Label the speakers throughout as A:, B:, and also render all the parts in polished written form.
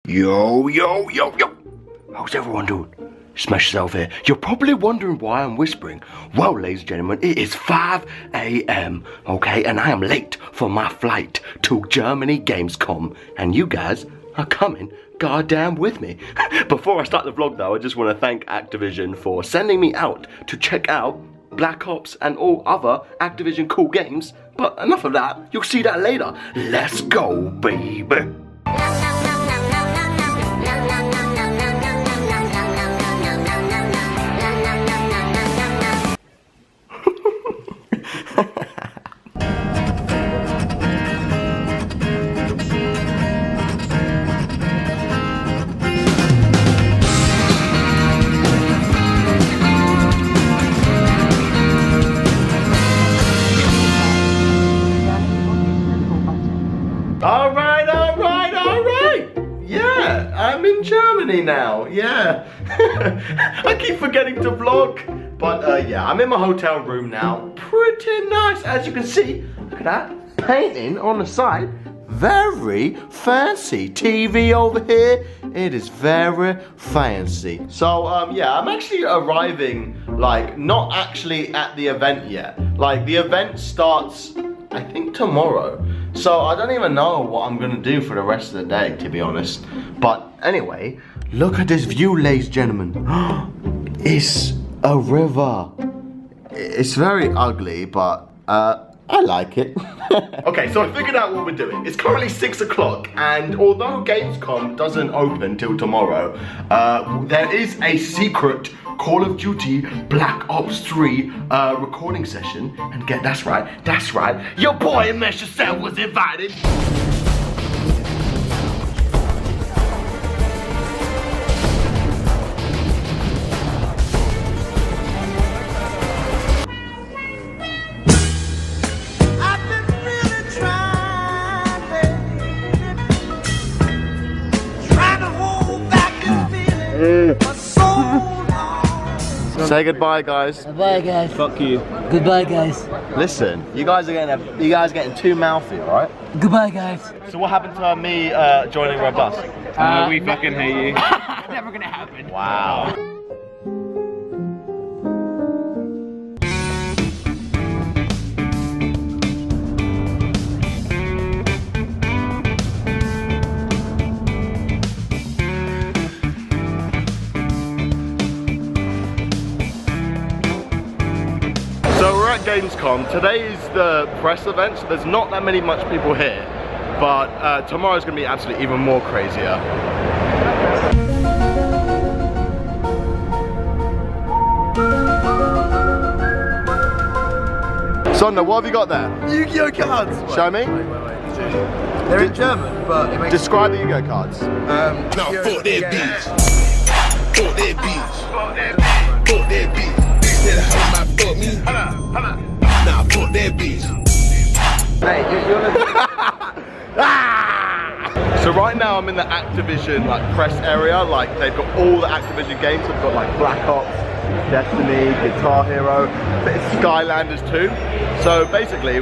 A: Yo, yo, yo, yo! How's everyone doing? MessYourself here. You're probably wondering why I'm whispering. Well, ladies and gentlemen, it is 5 AM, okay? And I am late for my flight to Germany Gamescom. And you guys are coming goddamn with me. Before I start the vlog though, I just want to thank Activision for sending me out to check out Black Ops and all other Activision cool games. But enough of that, you'll see that later. Let's go, baby. Alright. Yeah, I'm in Germany now, yeah. I keep forgetting to vlog. But yeah, I'm in my hotel room now. Pretty nice, as you can see. Look at that, painting on the side. Very fancy. TV over here, it is very fancy. So yeah, I'm actually arriving, like, not actually at the event yet. Like, the event starts, I think, tomorrow. So I don't even know what I'm gonna do for the rest of the day, to be honest. But anyway, look at this view, ladies and gentlemen. It's a river. It's very ugly, but I like it. Okay, so I figured out what we're doing. It's currently 6 o'clock, and although Gamescom doesn't open till tomorrow, there is a secret Call of Duty Black Ops 3 recording session. And that's right, your boy MessYourself was invited. Say goodbye, guys.
B: Bye, guys.
C: Fuck you.
B: Goodbye, guys.
A: Listen, you guys getting too mouthy, right?
B: Goodbye, guys.
A: So what happened to me joining Red Bus?
C: We fucking hate you.
B: Never gonna happen.
A: Wow. So we're at Gamescom. Today is the press event, so there's not that much people here. But tomorrow's gonna be absolutely even more crazier. Sonder, what have you got there?
D: Yu-Gi-Oh cards!
A: Show me.
D: Wait. They're in German, but it makes...
A: Describe the Yu-Gi-Oh cards.
D: No,
E: fuck that bitch. Fuck that bitch. Fuck that bitch. Bitch that hoe might fuck me. Nah, fuck that bitch.
D: Hey, you wanna...
A: So right now I'm in the Activision press area. Like, they've got all the Activision games. They've got like Black Ops, Destiny, Guitar Hero, but it's Skylanders too. So basically,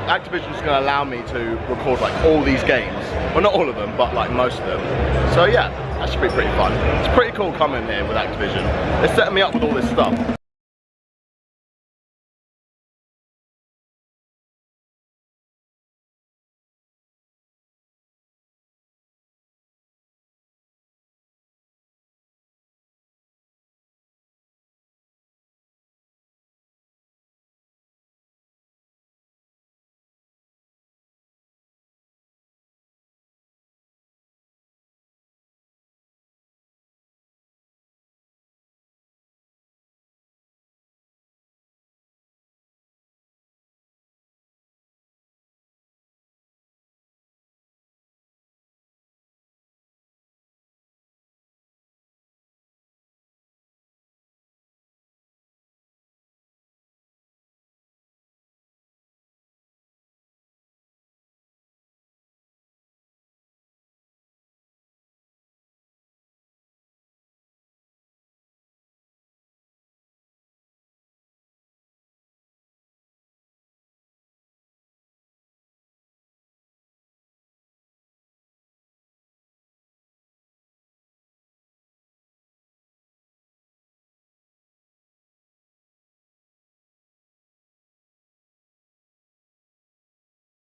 A: Activision's gonna allow me to record like all these games. Well, not all of them, but like most of them. So yeah, that should be pretty fun. It's pretty cool coming here with Activision. They're setting me up with all this stuff.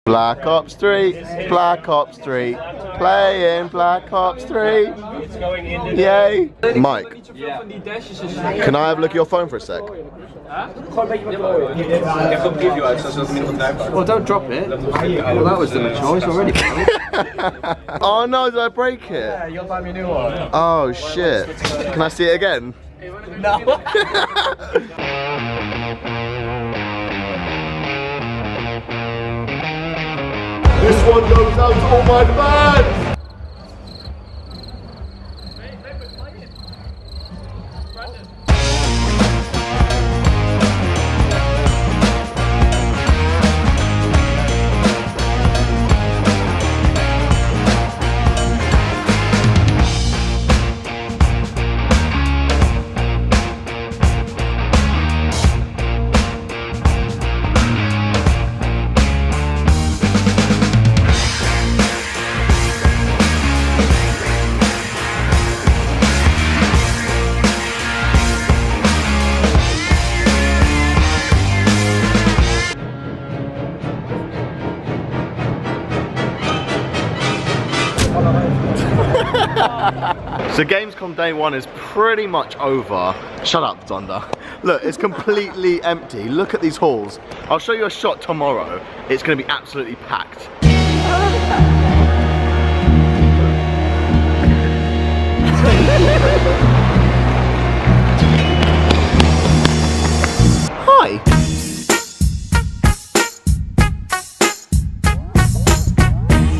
A: Black Ops 3, Black Ops 3, playing Black Ops 3. Yay. Mike, can I have a look at your phone for a sec?
D: Well, don't drop it. Well, that was the choice already.
A: Oh no, did I break it?
D: Yeah, you'll buy me a new one.
A: Oh shit. Can I see it again?
D: No.
A: This one goes out to all my fans! So Gamescom day one is pretty much over. Shut up, Thunder. Look, it's completely empty. Look at these halls. I'll show you a shot tomorrow. It's gonna be absolutely packed. Hi.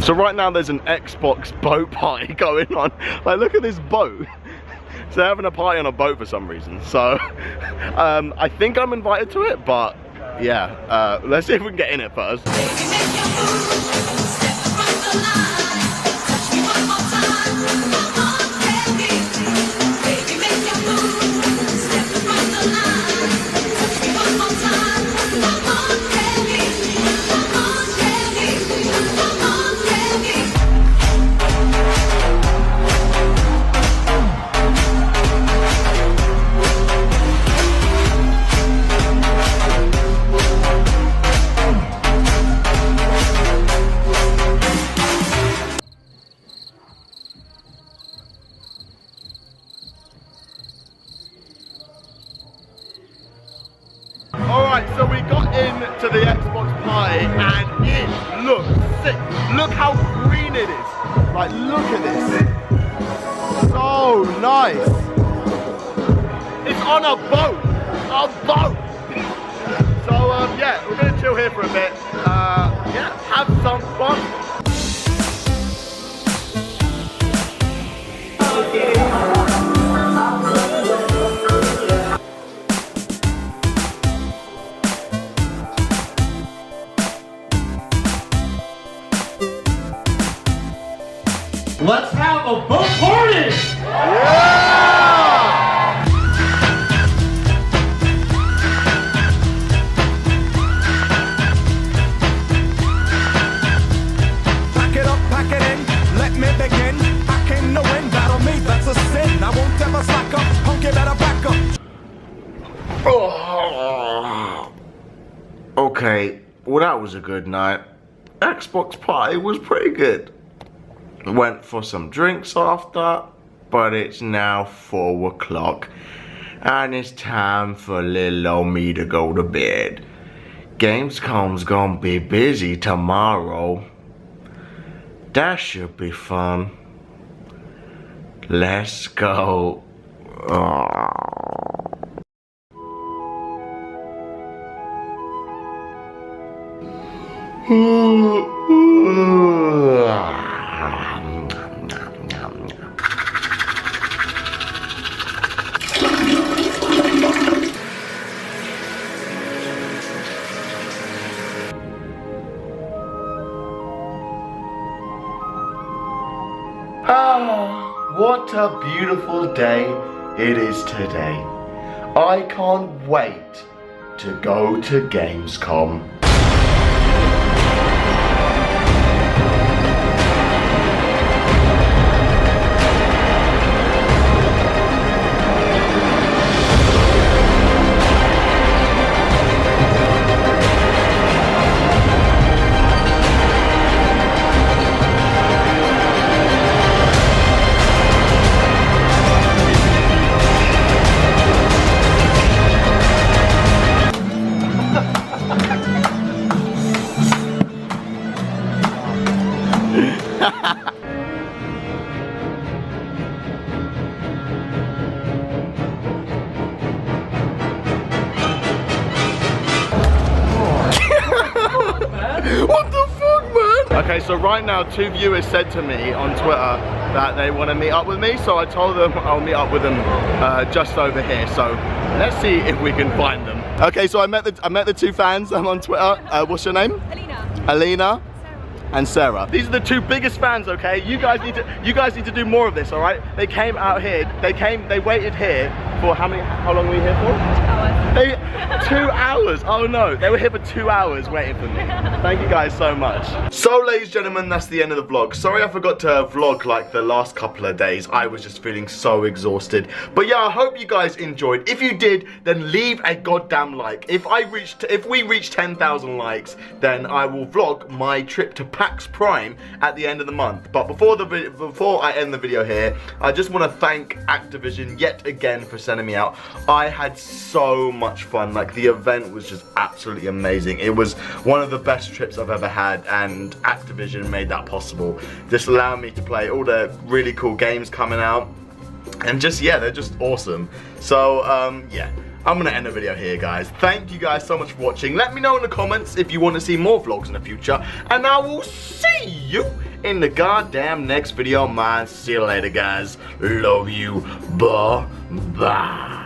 A: So right now there's an Xbox boat party going on. Like, look at this boat. So they're having a party on a boat for some reason. So I think I'm invited to it, but yeah, let's see if we can get in it first. Alright, so we got into the Xbox party and it looks sick. Look how green it is. Like, look at this. So nice. It's on a boat. A boat. So, yeah, we're going to chill here for a bit. Yeah, have some fun.
B: Let's have a boat party!
A: Yeah!
E: Pack it up, pack it in, let me begin. I came to win, battle me, that's a sin. I won't ever slack up, punk, you better back up.
A: Okay, well that was a good night. Xbox party was pretty good. Went for some drinks after, but it's now 4 o'clock and it's time for little old me to go to bed. Gamescom's gonna be busy tomorrow. That should be fun. Let's go. What a beautiful day it is today. I can't wait to go to Gamescom. Okay, so right now 2 viewers said to me on Twitter that they want to meet up with me, so I told them I'll meet up with them just over here. So let's see if we can find them. Okay, so I met the 2 fans on Twitter. What's your name? Alina. And Sarah. These are the 2 biggest fans, okay? You guys need to do more of this, all right? They came out here. They waited here for how long were you here for? 2 hours. Oh no, they were here for 2 hours waiting for me. Thank you guys so much. So ladies and gentlemen, that's the end of the vlog. Sorry I forgot to vlog like the last couple of days. I was just feeling so exhausted. But yeah, I hope you guys enjoyed. If you did, then leave a goddamn like. If we reach 10,000 likes, then I will vlog my trip to PAX Prime at the end of the month. But before I end the video here, I just want to thank Activision yet again for sending me out. I had so much fun. Like, the event was just absolutely amazing. It was one of the best trips I've ever had, and Activision made that possible. Just allowing me to play all the really cool games coming out, and just, yeah, they're just awesome. So yeah, I'm gonna end the video here, guys. Thank you guys so much for watching. Let me know in the comments if you want to see more vlogs in the future, and I will see you in the goddamn next video, man. See you later, guys. Love you. Bye.